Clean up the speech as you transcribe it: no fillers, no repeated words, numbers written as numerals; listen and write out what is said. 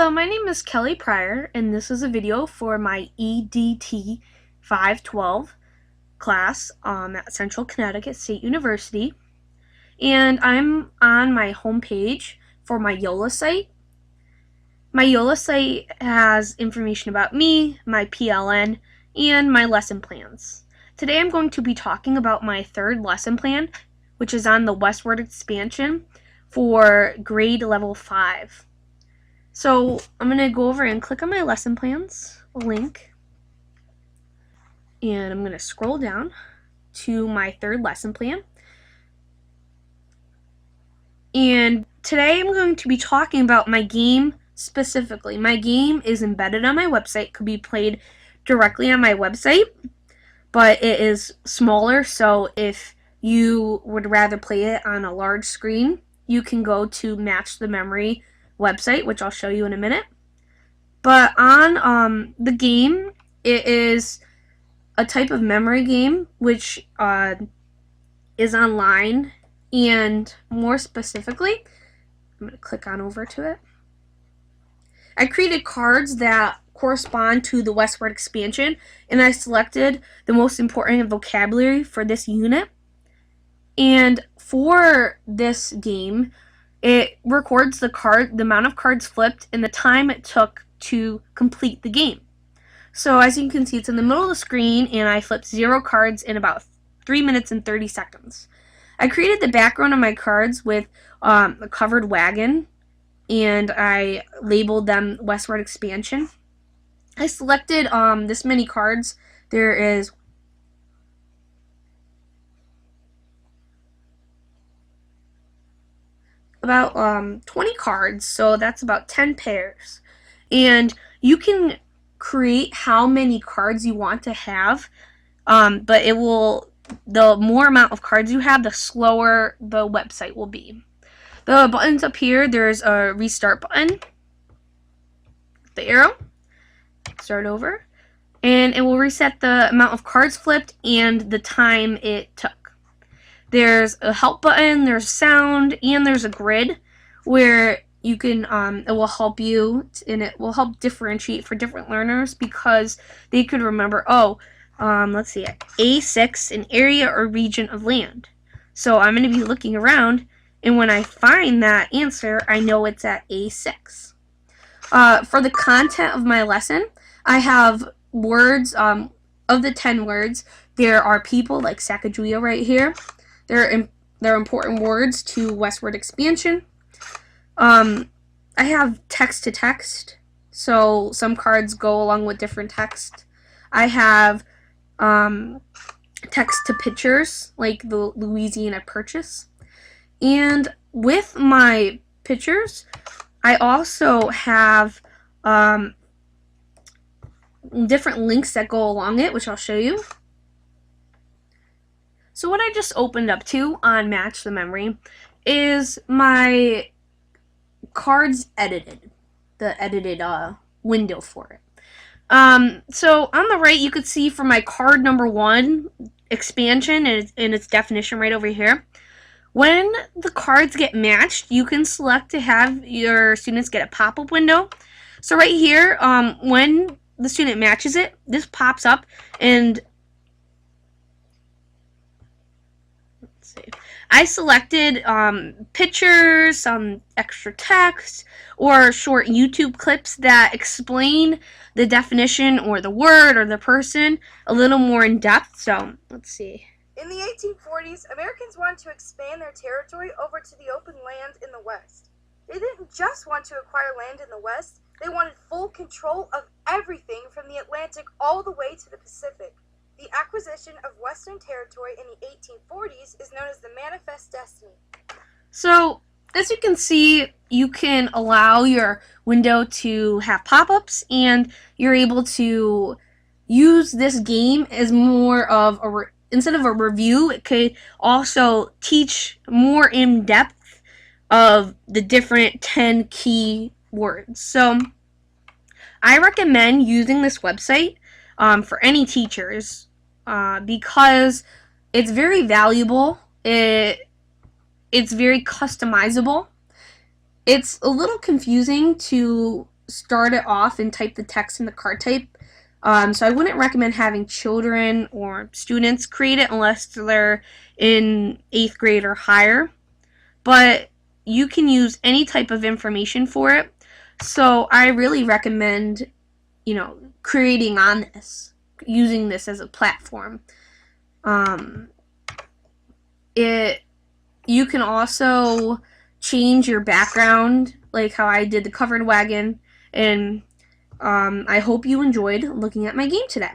Hello, my name is Kelly Pryor, and this is a video for my EDT 512 class at Central Connecticut State University. And I'm on my homepage for my YOLA site. My YOLA site has information about me, my PLN, and my lesson plans. Today I'm going to be talking about my third lesson plan, which is on the Westward expansion for grade level 5. So I'm going to go over and click on my lesson plans link, and I'm going to scroll down to my third lesson plan. And today I'm going to be talking about my game specifically. My game is embedded on my website, could be played directly on my website, but it is smaller, so if you would rather play it on a large screen, you can go to Match the Memory website, which I'll show you in a minute. But on the game, it is a type of memory game which is online, and more specifically, I'm going to click on over to it. I created cards that correspond to the Westward expansion, and I selected the most important vocabulary for this unit. And for this game, it records the amount of cards flipped, and the time it took to complete the game. So as you can see, it's in the middle of the screen, and I flipped 0 cards in about 3 minutes and 30 seconds. I created the background of my cards with a covered wagon, and I labeled them Westward expansion. I selected this many cards. There is about 20 cards, so that's about 10 pairs. And you can create how many cards you want to have, but the more amount of cards you have, the slower the website will be. The buttons up here, there's a restart button, the arrow, start over, and it will reset the amount of cards flipped and the time it took. There's a help button, there's sound, and there's a grid where you can, it will help you, and it will help differentiate for different learners because they could remember, let's see, A6, an area or region of land. So I'm going to be looking around, and when I find that answer, I know it's at A6. For the content of my lesson, I have words, of the 10 words, there are people like Sacagawea right here. They're important words to Westward expansion. I have text to text, so some cards go along with different text. I have text to pictures, like the Louisiana Purchase. And with my pictures, I also have different links that go along it, which I'll show you. So what I just opened up to on Match the Memory is my cards edited, the edited window for it. So on the right, you could see for my card number 1 expansion and its definition right over here. When the cards get matched, you can select to have your students get a pop-up window. So right here, when the student matches it, this pops up, and I selected pictures, some extra text, or short YouTube clips that explain the definition or the word or the person a little more in depth. So let's see. In the 1840s, Americans wanted to expand their territory over to the open land in the West. They didn't just want to acquire land in the West, they wanted full control of everything from the Atlantic all the way to the Pacific. The acquisition of Western territory in the 1840s is known as the Manifest Destiny. So, as you can see, you can allow your window to have pop-ups, and you're able to use this game as more of instead of a review, it could also teach more in depth of the different 10 key words. So, I recommend using this website for any teachers because it's very valuable. It's very customizable. It's a little confusing to start it off and type the text in the card type. So I wouldn't recommend having children or students create it unless they're in 8th grade or higher. But you can use any type of information for it. So I really recommend, creating on this, using this as a platform. You can also change your background, like how I did the covered wagon, and I hope you enjoyed looking at my game today.